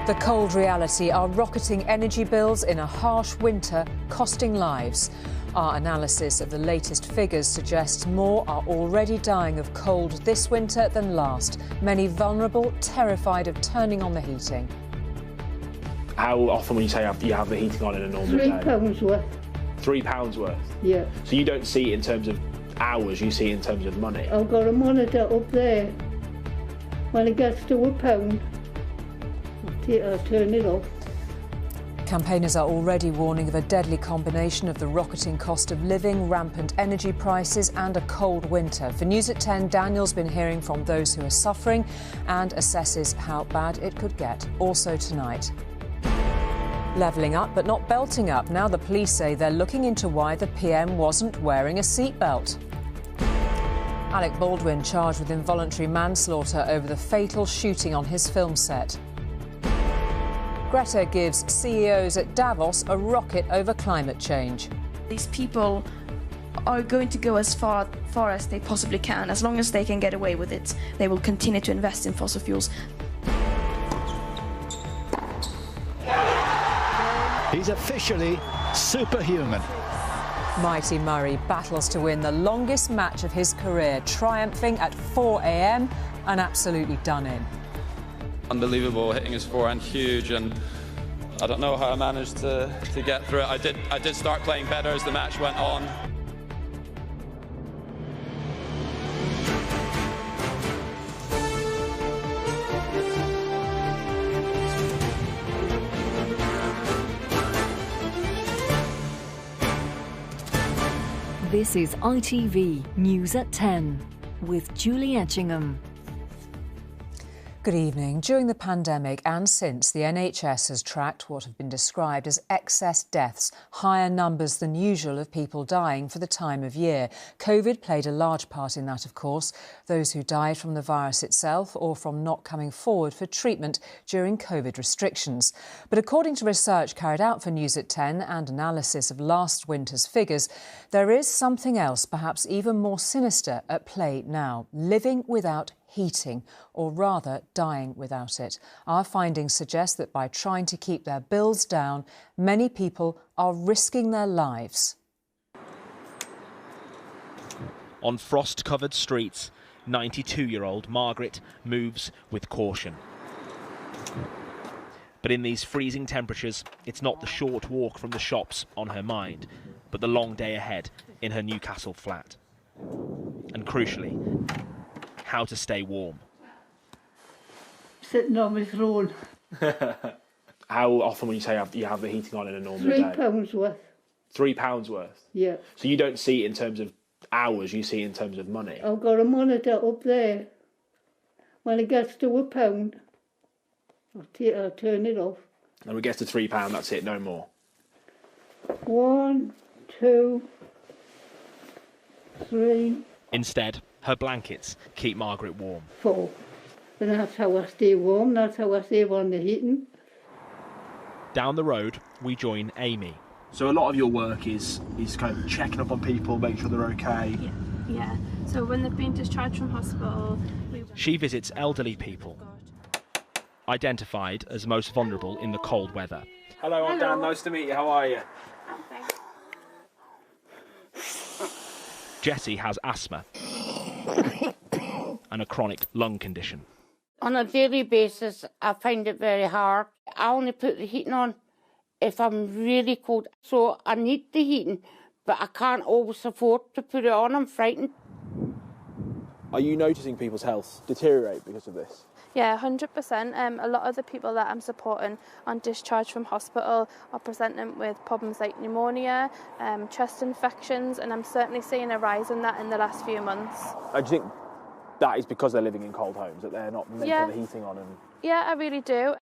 The cold reality are rocketing energy bills in a harsh winter, costing lives. Our analysis of the latest figures suggests more are already dying of cold this winter than last. Many vulnerable, terrified of turning on the heating. How often would you say you have the heating on in a normal day? £3 worth. £3 worth? Yeah. So you don't see it in terms of hours, you see it in terms of money? I've got a monitor up there. When it gets to £1, I'll turn it off. Campaigners are already warning of a deadly combination of the rocketing cost of living, rampant energy prices and a cold winter. For News at 10, Daniel's been hearing from those who are suffering and assesses how bad it could get. Also tonight. Levelling up but not belting up. Now the police say they're looking into why the PM wasn't wearing a seatbelt. Alec Baldwin charged with involuntary manslaughter over the fatal shooting on his film set. Greta gives CEOs at Davos a rocket over climate change. These people are going to go as far as they possibly can. As long as they can get away with it, they will continue to invest in fossil fuels. He's officially superhuman. Mighty Murray battles to win the longest match of his career, triumphing at 4 a.m. and absolutely done in. Unbelievable, hitting his forehand huge, and I don't know how I managed to get through it. I did start playing better as the match went on. This is ITV News at 10 with Julie Etchingham. Good evening. During the pandemic and since, the NHS has tracked what have been described as excess deaths, higher numbers than usual of people dying for the time of year. COVID played a large part in that, of course. Those who died from the virus itself or from not coming forward for treatment during COVID restrictions. But according to research carried out for News at 10 and analysis of last winter's figures, there is something else, perhaps even more sinister, at play now: living without heating, or rather dying without it. Our findings suggest that by trying to keep their bills down, many people are risking their lives. On frost-covered streets, 92-year-old Margaret moves with caution. But in these freezing temperatures, it's not the short walk from the shops on her mind, but the long day ahead in her Newcastle flat. And crucially, how to stay warm. Sitting on my throne. How often would you say you have the heating on in a normal day? £3 worth. £3 worth? Yeah. So you don't see it in terms of hours, you see it in terms of money? I've got a monitor up there. When it gets to £1, I'll turn it off. And when it gets to £3, that's it, no more? 1, 2, 3... Instead, her blankets keep Margaret warm. 4. And that's how I stay warm, that's how I save on the heating. Down the road, we join Amy. So a lot of your work is kind of checking up on people, making sure they're okay? Yeah. So when they've been discharged from hospital... She visits elderly people, identified as most vulnerable in the cold weather. Hello, I'm Dan, nice to meet you, how are you? Jessie has asthma and a chronic lung condition. On a daily basis, I find it very hard. I only put the heating on if I'm really cold. So I need the heating, but I can't always afford to put it on. I'm frightened. Are you noticing people's health deteriorate because of this? Yeah, 100%. A lot of the people that I'm supporting on discharge from hospital are presenting with problems like pneumonia, chest infections, and I'm certainly seeing a rise in that in the last few months. Do you think that is because they're living in cold homes, that they're not making the heating on? Yeah, I really do.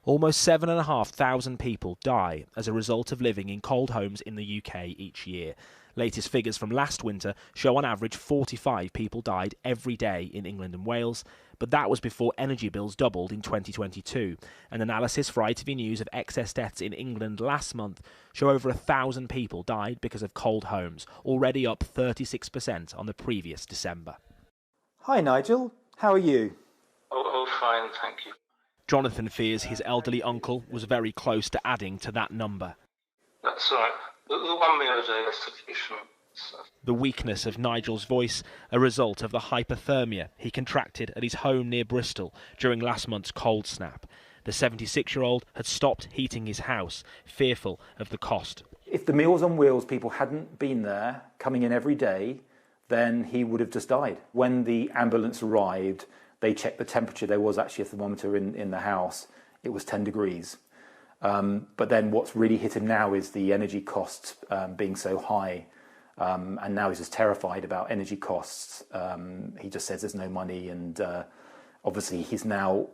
Almost 7,500 people die as a result of living in cold homes in the UK each year. Latest figures from last winter show on average 45 people died every day in England and Wales, but that was before energy bills doubled in 2022. An analysis for ITV News of excess deaths in England last month show over 1,000 people died because of cold homes, already up 36% on the previous December. Hi Nigel, how are you? Oh, fine, thank you. Jonathan fears his elderly uncle was very close to adding to that number. That's right. The 1 meal a day is sufficient. The weakness of Nigel's voice, a result of the hypothermia he contracted at his home near Bristol during last month's cold snap. The 76-year-old had stopped heating his house, fearful of the cost. If the Meals on Wheels people hadn't been there, coming in every day, then he would have just died. When the ambulance arrived, they checked the temperature. There was actually a thermometer in the house. It was 10 degrees. But then what's really hit him now is the energy costs being so high. And now he's just terrified about energy costs. He just says there's no money, and obviously he's now,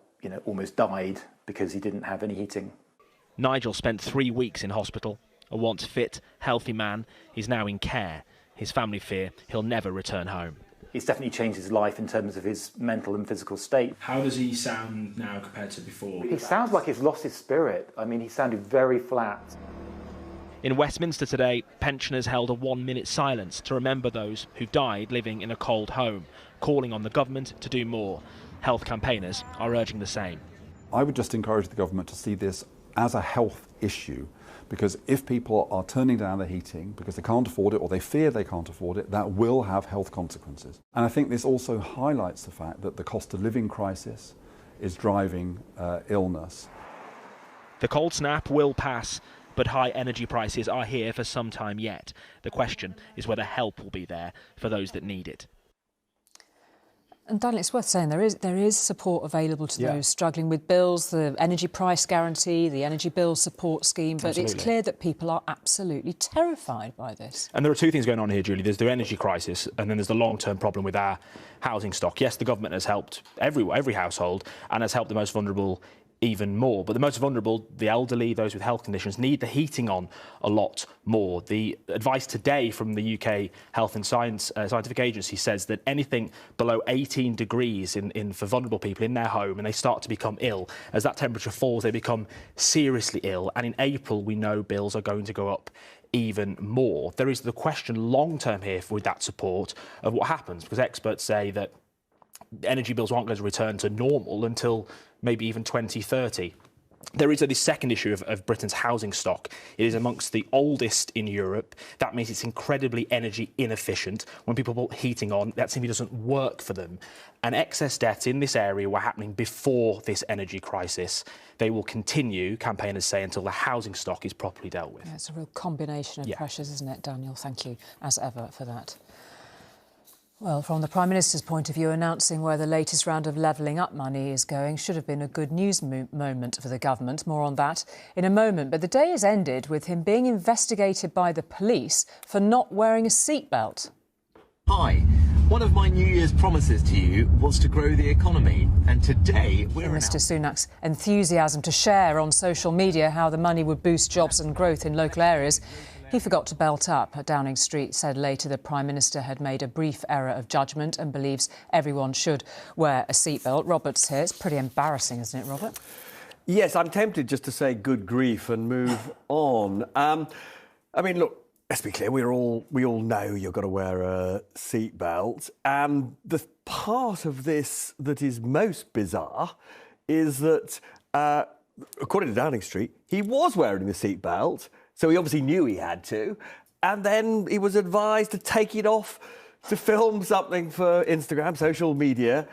almost died because he didn't have any heating. Nigel spent 3 weeks in hospital. A once fit, healthy man, he's now in care. His family fear he'll never return home. It's definitely changed his life in terms of his mental and physical state. How does he sound now compared to before? He sounds like he's lost his spirit. I mean, he sounded very flat. In Westminster today, pensioners held a 1-minute silence to remember those who died living in a cold home, calling on the government to do more. Health campaigners are urging the same. I would just encourage the government to see this as a health issue, because if people are turning down their heating because they can't afford it or they fear they can't afford it, that will have health consequences. And I think this also highlights the fact that the cost of living crisis is driving illness. The cold snap will pass, but high energy prices are here for some time yet. The question is whether help will be there for those that need it. And Daniel, it's worth saying there is support available to those struggling with bills, the energy price guarantee, the energy bill support scheme, but It's clear that people are absolutely terrified by this. And there are two things going on here, Julie. There's the energy crisis, and then there's the long-term problem with our housing stock. Yes, the government has helped every household and has helped the most vulnerable even more. But the most vulnerable, the elderly, those with health conditions, need the heating on a lot more. The advice today from the UK Health and Scientific Agency says that anything below 18 degrees for vulnerable people in their home, and they start to become ill, as that temperature falls, they become seriously ill. And in April, we know bills are going to go up even more. There is the question long-term here with that support of what happens, because experts say that energy bills aren't going to return to normal until maybe even 2030. There is this second issue of Britain's housing stock. It is amongst the oldest in Europe. That means it's incredibly energy inefficient. When people put heating on, that simply doesn't work for them. And excess deaths in this area were happening before this energy crisis. They will continue, campaigners say, until the housing stock is properly dealt with. Yeah, it's a real combination of pressures, isn't it, Daniel? Thank you, as ever, for that. Well, from the Prime Minister's point of view, announcing where the latest round of levelling up money is going should have been a good news moment for the government. More on that in a moment. But the day has ended with him being investigated by the police for not wearing a seatbelt. Hi. One of my New Year's promises to you was to grow the economy. And today we're... Mr Sunak's enthusiasm to share on social media how the money would boost jobs and growth in local areas. He forgot to belt up. Downing Street said later the Prime Minister had made a brief error of judgment and believes everyone should wear a seatbelt. Robert's here. It's pretty embarrassing, isn't it, Robert? Yes, I'm tempted just to say good grief and move on. I mean, look, let's be clear, we all know you've got to wear a seatbelt. And the part of this that is most bizarre is that, according to Downing Street, he was wearing the seatbelt. So he obviously knew he had to, and then he was advised to take it off to film something for Instagram, social media.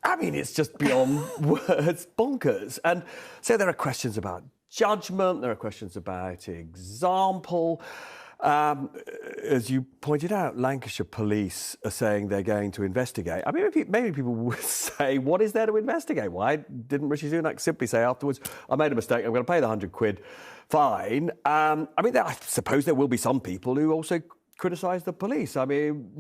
I mean, it's just beyond words bonkers. And so there are questions about judgment, there are questions about example. As you pointed out, Lancashire police are saying they're going to investigate. I mean, maybe people would say, what is there to investigate? Why didn't Rishi Suna simply say afterwards, I made a mistake, I'm going to pay the £100 fine? I mean, I suppose there will be some people who also criticise the police. I mean,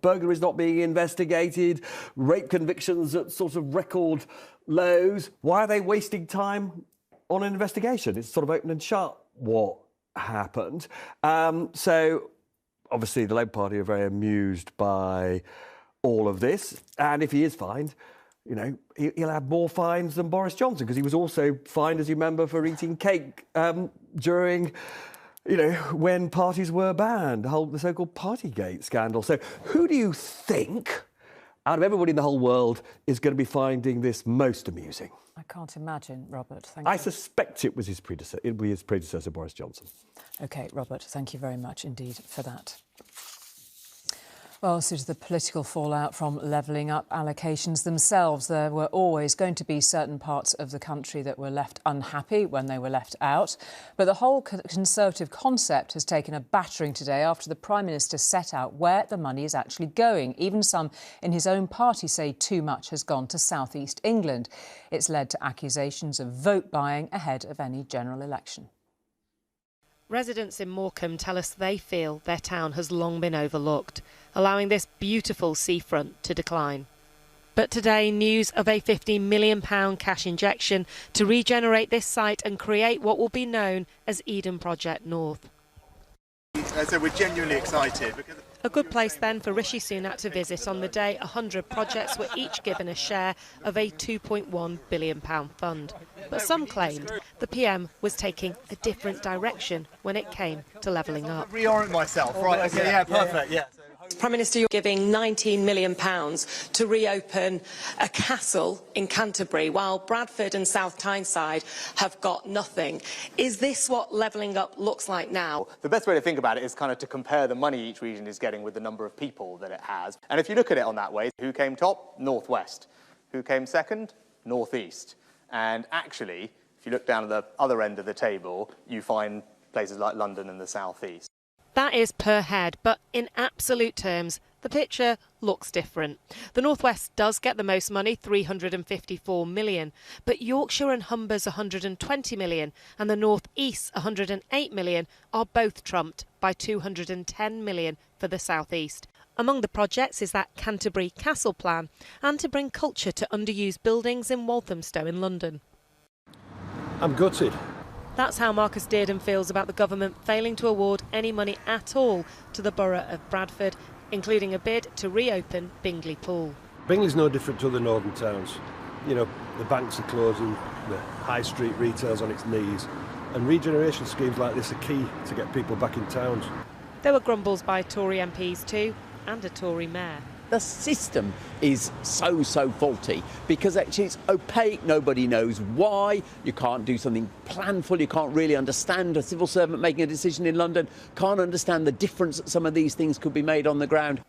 burglaries not being investigated, rape convictions at sort of record lows. Why are they wasting time on an investigation? It's sort of open and shut what happened. So obviously the Labour Party are very amused by all of this. And if he is fined, he'll have more fines than Boris Johnson, because he was also fined, as you remember, for eating cake during, when parties were banned, the so-called Partygate scandal. So who do you think out of everybody in the whole world, is going to be finding this most amusing? I can't imagine, Robert. Thank you. I suspect it was his predecessor. It'll be his predecessor, Boris Johnson. OK, Robert, thank you very much indeed for that. Well, so to the political fallout from levelling up allocations themselves, there were always going to be certain parts of the country that were left unhappy when they were left out. But the whole Conservative concept has taken a battering today after the Prime Minister set out where the money is actually going. Even some in his own party say too much has gone to South East England. It's led to accusations of vote buying ahead of any general election. Residents in Morecambe tell us they feel their town has long been overlooked, allowing this beautiful seafront to decline. But today, news of a £50 million cash injection to regenerate this site and create what will be known as Eden Project North. So we're genuinely excited. A good place then for Rishi Suna to visit on the day 100 projects were each given a share of a £2.1 billion fund. But some claimed the PM was taking a different direction when it came to levelling up. Reorient myself, right? Okay, yeah, perfect, yeah. Prime Minister, you're giving £19 million to reopen a castle in Canterbury, while Bradford and South Tyneside have got nothing. Is this what levelling up looks like now? The best way to think about it is kind of to compare the money each region is getting with the number of people that it has. And if you look at it on that way, who came top? North West. Who came second? North East. And actually, if you look down at the other end of the table, you find places like London and the South East. That is per head, but in absolute terms, the picture looks different. The North West does get the most money, £354 million, but Yorkshire and Humber's £120 million and the North East's £108 million are both trumped by £210 million for the South East. Among the projects is that Canterbury Castle plan and to bring culture to underused buildings in Walthamstow in London. I'm gutted. That's how Marcus Dearden feels about the government failing to award any money at all to the borough of Bradford, including a bid to reopen Bingley Pool. Bingley's no different to other northern towns. You know, the banks are closing, the high street retail's on its knees, and regeneration schemes like this are key to get people back in towns. There were grumbles by Tory MPs too, and a Tory mayor. The system is so faulty because actually it's opaque, nobody knows why, you can't do something planful, you can't really understand a civil servant making a decision in London, can't understand the difference that some of these things could be made on the ground.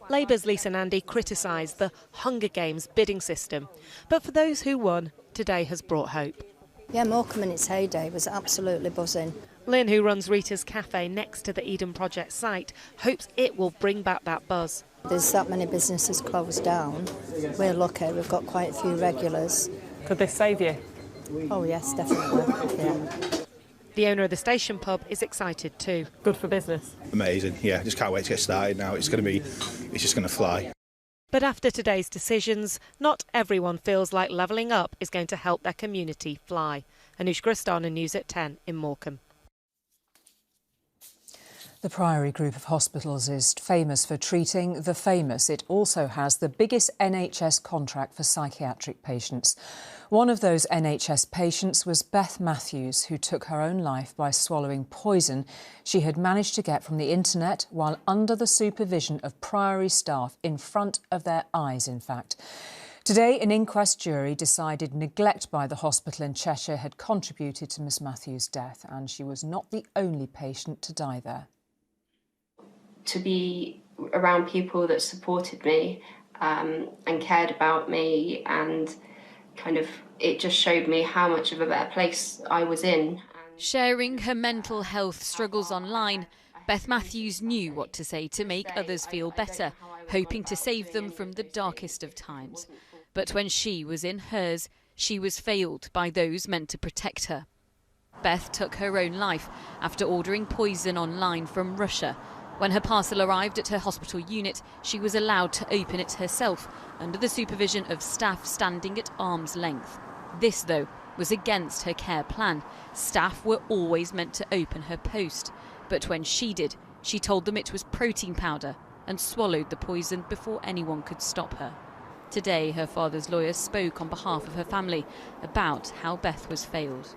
Labour's Lisa Nandy criticised the Hunger Games bidding system, but for those who won, today has brought hope. Yeah, Morecambe in its heyday was absolutely buzzing. Lynn, who runs Rita's Cafe next to the Eden Project site, hopes it will bring back that buzz. There's that many businesses closed down. We're lucky, we've got quite a few regulars. Could this save you? Oh yes, definitely, yeah. The owner of the station pub is excited too. Good for business. Amazing, yeah, just can't wait to get started now. It's just going to fly. But after today's decisions, not everyone feels like levelling up is going to help their community fly. Anoush Gristana, News at 10 in Morecambe. The Priory Group of Hospitals is famous for treating the famous. It also has the biggest NHS contract for psychiatric patients. One of those NHS patients was Beth Matthews, who took her own life by swallowing poison she had managed to get from the internet while under the supervision of Priory staff, in front of their eyes, in fact. Today, an inquest jury decided neglect by the hospital in Cheshire had contributed to Miss Matthews' death, and she was not the only patient to die there. To be around people that supported me and cared about me, and kind of it just showed me how much of a better place I was in. Sharing her mental health struggles online, Beth Matthews knew what to say to make others feel better, hoping to save them from the darkest of times. But when she was in hers, she was failed by those meant to protect her. Beth took her own life after ordering poison online from Russia. When her parcel arrived at her hospital unit, she was allowed to open it herself, under the supervision of staff standing at arm's length. This, though, was against her care plan. Staff were always meant to open her post. But when she did, she told them it was protein powder and swallowed the poison before anyone could stop her. Today, her father's lawyer spoke on behalf of her family about how Beth was failed.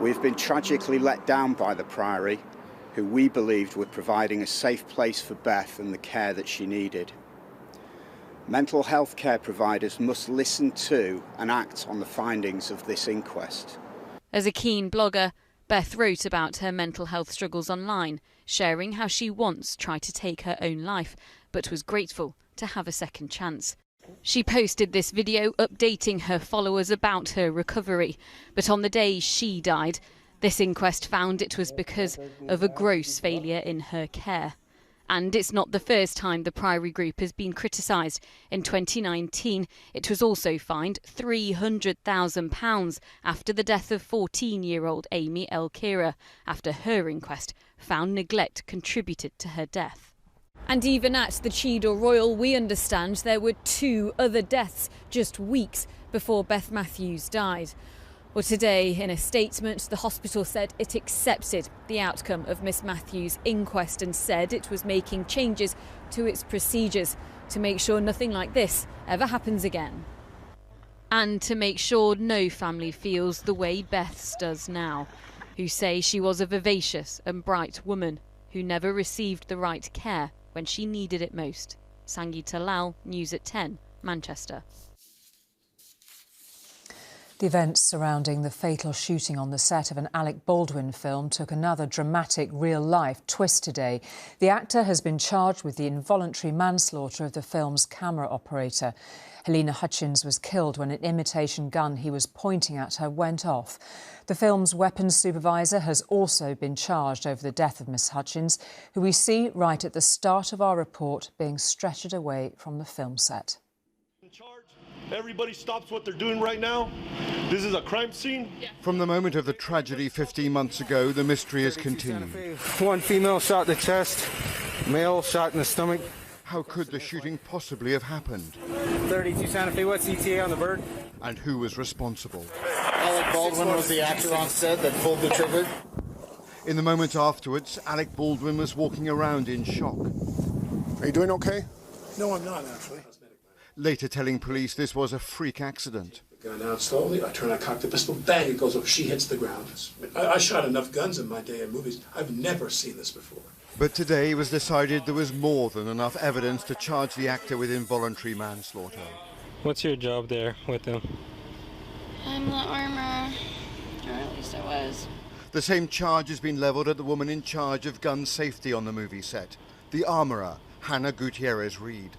We've been tragically let down by the Priory, who we believed were providing a safe place for Beth and the care that she needed. Mental health care providers must listen to and act on the findings of this inquest. As a keen blogger, Beth wrote about her mental health struggles online, sharing how she once tried to take her own life, but was grateful to have a second chance. She posted this video updating her followers about her recovery, but on the day she died, this inquest found it was because of a gross failure in her care. And it's not the first time the Priory Group has been criticised. In 2019, it was also fined £300,000 after the death of 14-year-old Amy El Kira, after her inquest found neglect contributed to her death. And even at the Cheadle Royal, we understand there were 2 other deaths just weeks before Beth Matthews died. Well, today, in a statement, the hospital said it accepted the outcome of Miss Matthews' inquest and said it was making changes to its procedures to make sure nothing like this ever happens again. And to make sure no family feels the way Beth's does now, who say she was a vivacious and bright woman who never received the right care when she needed it most. Sangeeta Lal, News at 10, Manchester. The events surrounding the fatal shooting on the set of an Alec Baldwin film took another dramatic real-life twist today. The actor has been charged with the involuntary manslaughter of the film's camera operator. Helena Hutchins was killed when an imitation gun he was pointing at her went off. The film's weapons supervisor has also been charged over the death of Miss Hutchins, who we see right at the start of our report being stretchered away from the film set. Everybody stops what they're doing right now. This is a crime scene. From the moment of the tragedy 15 months ago, the mystery has continued. One female shot in the chest, male shot in the stomach. How could the shooting possibly have happened? 32 Santa Fe, what's ETA on the bird? And who was responsible? Alec Baldwin was the actor on set that pulled the trigger. In the moment afterwards, Alec Baldwin was walking around in shock. Are you doing okay? No, I'm not, actually. Later telling police this was a freak accident. Gun out slowly, I turn, I cock the pistol, bang, it goes up, she hits the ground. I shot enough guns in my day in movies. I've never seen this before. But today it was decided there was more than enough evidence to charge the actor with involuntary manslaughter. What's your job there with him? I'm the armor, or at least I was. The same charge has been levelled at the woman in charge of gun safety on the movie set, the armourer, Hannah Gutierrez-Reed.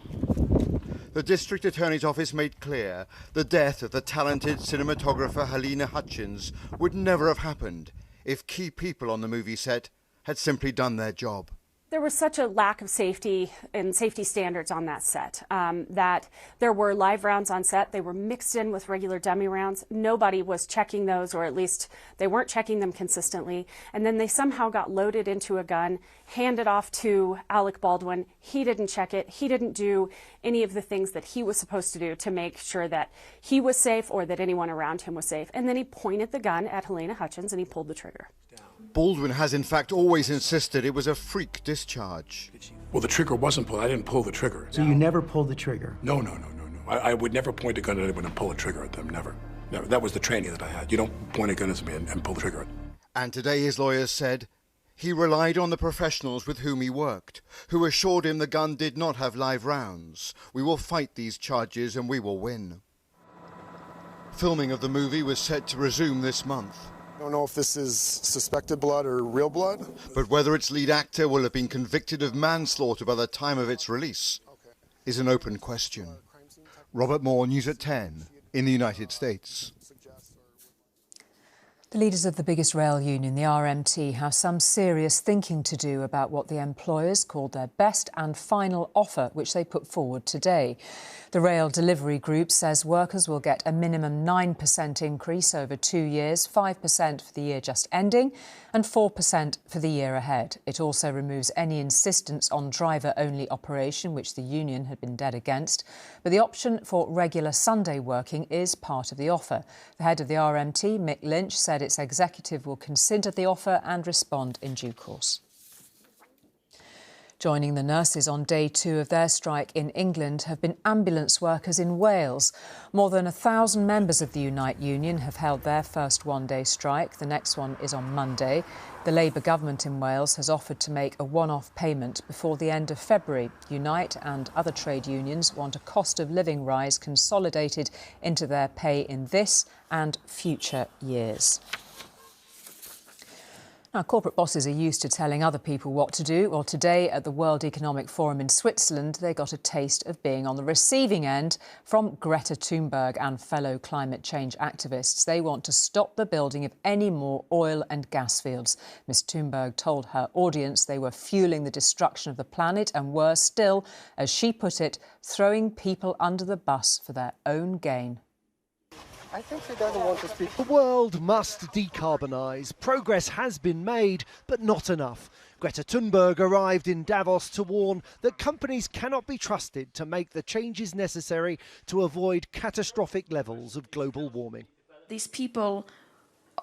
The District Attorney's Office made clear the death of the talented cinematographer Helena Hutchins would never have happened if key people on the movie set had simply done their job. There was such a lack of safety and safety standards on that set that there were live rounds on set. They were mixed in with regular dummy rounds. Nobody was checking those, or at least they weren't checking them consistently. And then they somehow got loaded into a gun, handed off to Alec Baldwin. He didn't check it. He didn't do any of the things that he was supposed to do to make sure that he was safe or that anyone around him was safe. And then he pointed the gun at Helena Hutchins and he pulled the trigger. Baldwin has in fact always insisted it was a freak discharge. Well, the trigger wasn't pulled. I didn't pull the trigger. So you never pulled the trigger? No. I would never point a gun at anyone and pull a trigger at them, never. That was the training that I had. You don't point a gun at me and pull the trigger. And today his lawyers said he relied on the professionals with whom he worked, who assured him the gun did not have live rounds. We will fight these charges and we will win. Filming of the movie was set to resume this month. I don't know if this is suspected blood or real blood. But whether its lead actor will have been convicted of manslaughter by the time of its release is an open question. Robert Moore, News at 10, in the United States. The leaders of the biggest rail union, the RMT, have some serious thinking to do about what the employers called their best and final offer, which they put forward today. The Rail Delivery Group says workers will get a minimum 9% increase over 2 years, 5% for the year just ending and 4% for the year ahead. It also removes any insistence on driver-only operation, which the union had been dead against. But the option for regular Sunday working is part of the offer. The head of the RMT, Mick Lynch, said its executive will consider the offer and respond in due course. Joining the nurses on day 2 of their strike in England have been ambulance workers in Wales. More than 1,000 members of the Unite Union have held their first one-day strike. The next one is on Monday. The Labour government in Wales has offered to make a one-off payment before the end of February. Unite and other trade unions want a cost of living rise consolidated into their pay in this and future years. Now, corporate bosses are used to telling other people what to do. Well, today at the World Economic Forum in Switzerland, they got a taste of being on the receiving end from Greta Thunberg and fellow climate change activists. They want to stop the building of any more oil and gas fields. Ms Thunberg told her audience they were fueling the destruction of the planet and were still, as she put it, throwing people under the bus for their own gain. I think she doesn't want to speak. The world must decarbonise. Progress has been made, but not enough. Greta Thunberg arrived in Davos to warn that companies cannot be trusted to make the changes necessary to avoid catastrophic levels of global warming. These people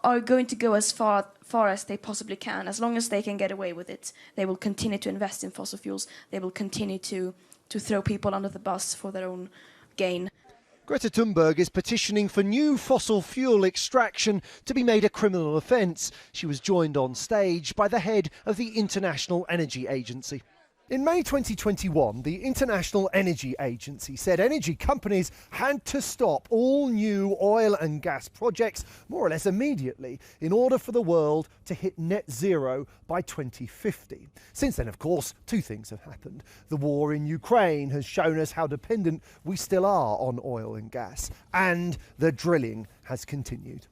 are going to go as far as they possibly can. As long as they can get away with it, they will continue to invest in fossil fuels. They will continue to throw people under the bus for their own gain. Greta Thunberg is petitioning for new fossil fuel extraction to be made a criminal offence. She was joined on stage by the head of the International Energy Agency. In May 2021, the International Energy Agency said energy companies had to stop all new oil and gas projects more or less immediately in order for the world to hit net zero by 2050. Since then, of course, two things have happened. The war in Ukraine has shown us how dependent we still are on oil and gas, and the drilling has continued.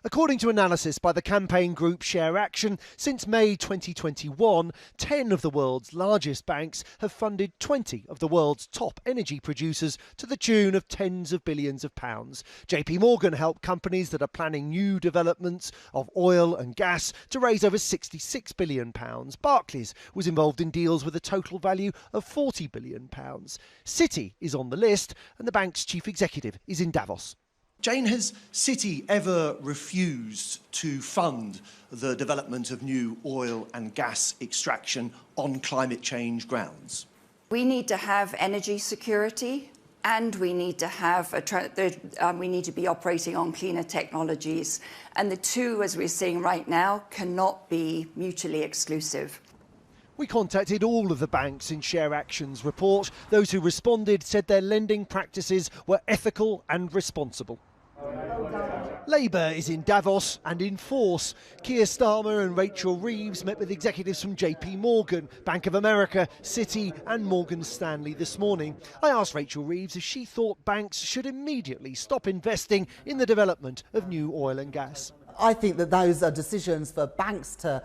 According to analysis by the campaign group Share Action, since May 2021, 10 of the world's largest banks have funded 20 of the world's top energy producers to the tune of tens of billions of pounds. JP Morgan helped companies that are planning new developments of oil and gas to raise over £66 billion. Barclays was involved in deals with a total value of £40 billion. Citi is on the list, and the bank's chief executive is in Davos. Jane, has Citi ever refused to fund the development of new oil and gas extraction on climate change grounds? We need to have energy security, and we need to have we need to be operating on cleaner technologies. And the two, as we're seeing right now, cannot be mutually exclusive. We contacted all of the banks in Share Action's report. Those who responded said their lending practices were ethical and responsible. Labour is in Davos and in force. Keir Starmer and Rachel Reeves met with executives from JP Morgan, Bank of America, Citi and Morgan Stanley this morning. I asked Rachel Reeves if she thought banks should immediately stop investing in the development of new oil and gas. I think that those are decisions for banks to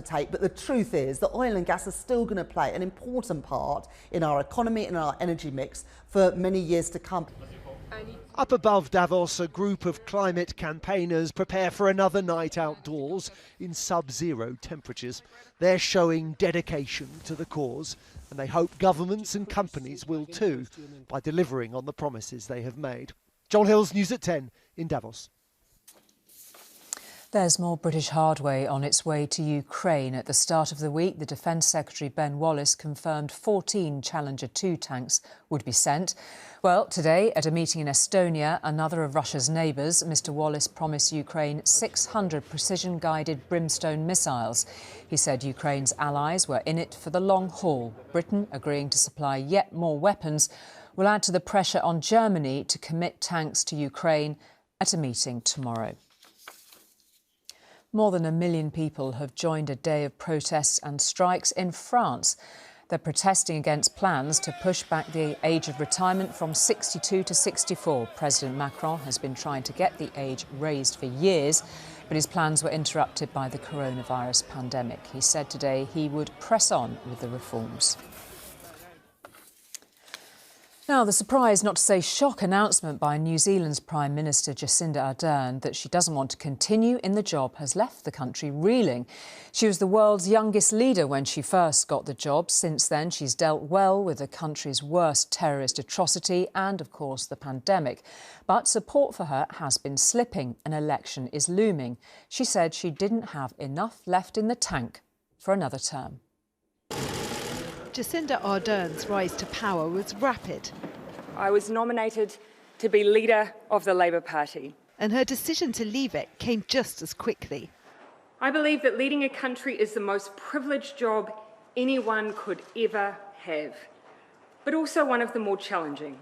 take, but the truth is that oil and gas are still going to play an important part in our economy and our energy mix for many years to come. Up above Davos, a group of climate campaigners prepare for another night outdoors in sub-zero temperatures. They're showing dedication to the cause, and they hope governments and companies will too, by delivering on the promises they have made. Joel Hills, News at 10 in Davos. There's more British hardware on its way to Ukraine. At the start of the week, the Defence Secretary Ben Wallace confirmed 14 Challenger 2 tanks would be sent. Well, today, at a meeting in Estonia, another of Russia's neighbours, Mr Wallace promised Ukraine 600 precision-guided Brimstone missiles. He said Ukraine's allies were in it for the long haul. Britain agreeing to supply yet more weapons will add to the pressure on Germany to commit tanks to Ukraine at a meeting tomorrow. More than 1 million people have joined a day of protests and strikes in France. They're protesting against plans to push back the age of retirement from 62 to 64. President Macron has been trying to get the age raised for years, but his plans were interrupted by the coronavirus pandemic. He said today he would press on with the reforms. Now, the surprise, not to say shock, announcement by New Zealand's Prime Minister Jacinda Ardern that she doesn't want to continue in the job has left the country reeling. She was the world's youngest leader when she first got the job. Since then, she's dealt well with the country's worst terrorist atrocity and, of course, the pandemic. But support for her has been slipping. An election is looming. She said she didn't have enough left in the tank for another term. Jacinda Ardern's rise to power was rapid. I was nominated to be leader of the Labour Party. And her decision to leave it came just as quickly. I believe that leading a country is the most privileged job anyone could ever have, but also one of the more challenging.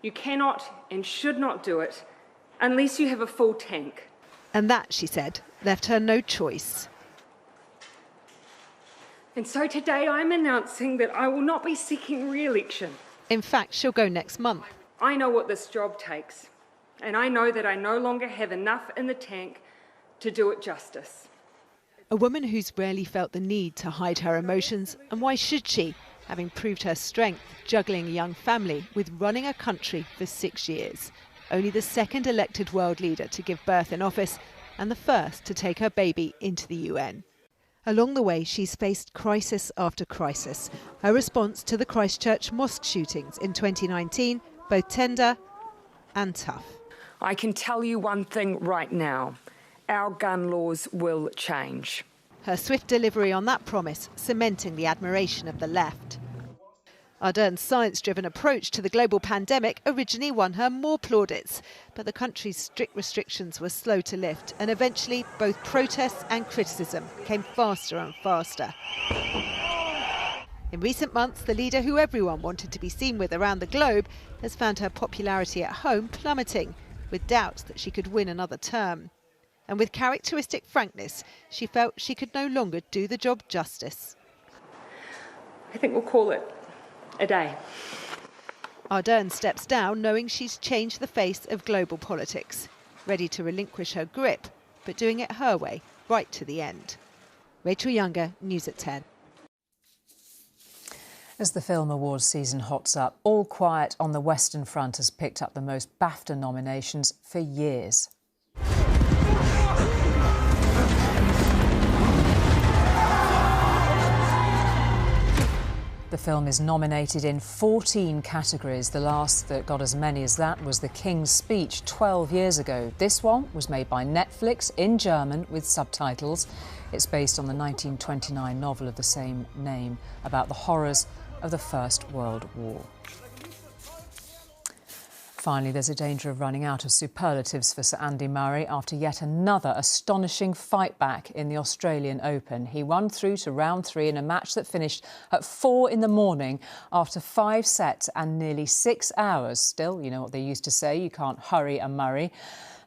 You cannot and should not do it unless you have a full tank. And that, she said, left her no choice. And so today I'm announcing that I will not be seeking re-election. In fact, she'll go next month. I know what this job takes, and I know that I no longer have enough in the tank to do it justice. A woman who's rarely felt the need to hide her emotions, and why should she, having proved her strength juggling a young family with running a country for 6 years. Only the second elected world leader to give birth in office and the first to take her baby into the UN. Along the way, she's faced crisis after crisis. Her response to the Christchurch mosque shootings in 2019, both tender and tough. I can tell you one thing right now. Our gun laws will change. Her swift delivery on that promise, cementing the admiration of the left. Ardern's science-driven approach to the global pandemic originally won her more plaudits, but the country's strict restrictions were slow to lift, and eventually both protests and criticism came faster and faster. In recent months, the leader who everyone wanted to be seen with around the globe has found her popularity at home plummeting, with doubts that she could win another term. And with characteristic frankness, she felt she could no longer do the job justice. I think we'll call it a day. Ardern steps down knowing she's changed the face of global politics, ready to relinquish her grip, but doing it her way, right to the end. Rachel Younger, News at 10. As the film awards season hots up, All Quiet on the Western Front has picked up the most Bafta nominations for years. The film is nominated in 14 categories. The last that got as many as that was The King's Speech 12 years ago. This one was made by Netflix in German with subtitles. It's based on the 1929 novel of the same name about the horrors of the First World War. Finally, there's a danger of running out of superlatives for Sir Andy Murray after yet another astonishing fight back in the Australian Open. He won through to round 3 in a match that finished at 4 in the morning after 5 sets and nearly 6 hours. Still, you know what they used to say, you can't hurry a Murray.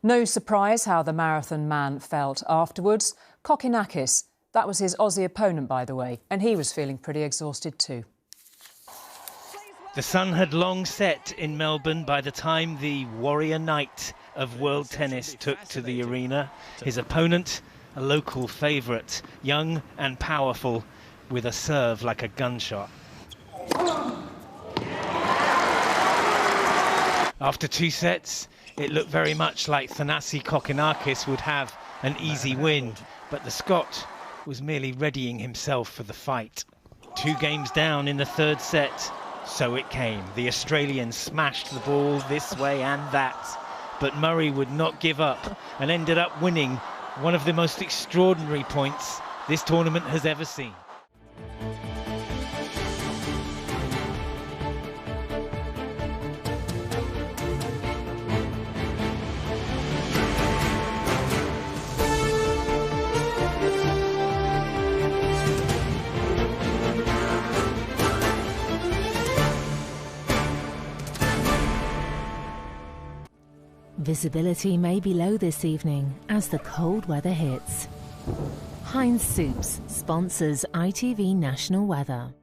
No surprise how the marathon man felt afterwards. Kokkinakis, that was his Aussie opponent, by the way, and he was feeling pretty exhausted too. The sun had long set in Melbourne by the time the warrior knight of world tennis took to the arena. His opponent, a local favourite, young and powerful, with a serve like a gunshot. After 2 sets, it looked very much like Thanasi Kokkinakis would have an easy win, but the Scot was merely readying himself for the fight. 2 games down in the 3rd set. So it came. The Australian smashed the ball this way and that, but Murray would not give up and ended up winning one of the most extraordinary points this tournament has ever seen. Visibility may be low this evening as the cold weather hits. Heinz Soups sponsors ITV National Weather.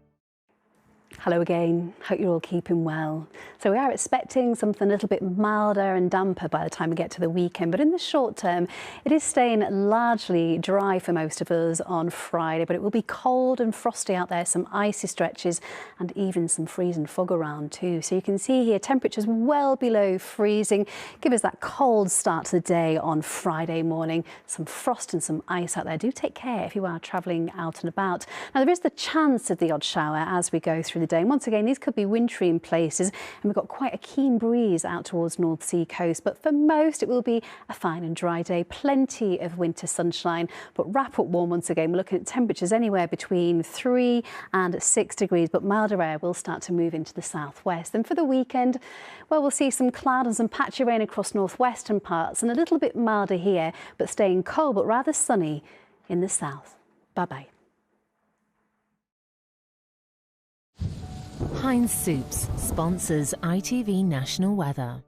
Hello again, hope you're all keeping well. So we are expecting something a little bit milder and damper by the time we get to the weekend, but in the short term it is staying largely dry for most of us on Friday, but it will be cold and frosty out there, some icy stretches and even some freezing fog around too. So you can see here temperatures well below freezing, give us that cold start to the day on Friday morning, some frost and some ice out there. Do take care if you are travelling out and about. Now there is the chance of the odd shower as we go through through the day. And once again, these could be wintry in places, and we've got quite a keen breeze out towards North Sea coast. But for most, it will be a fine and dry day. Plenty of winter sunshine, but wrap up warm once again. We're looking at temperatures anywhere between 3 and 6 degrees, but milder air will start to move into the southwest. And for the weekend, well, we'll see some cloud and some patchy rain across northwestern parts, and a little bit milder here, but staying cold but rather sunny in the south. Bye-bye. Heinz Soups sponsors ITV National Weather.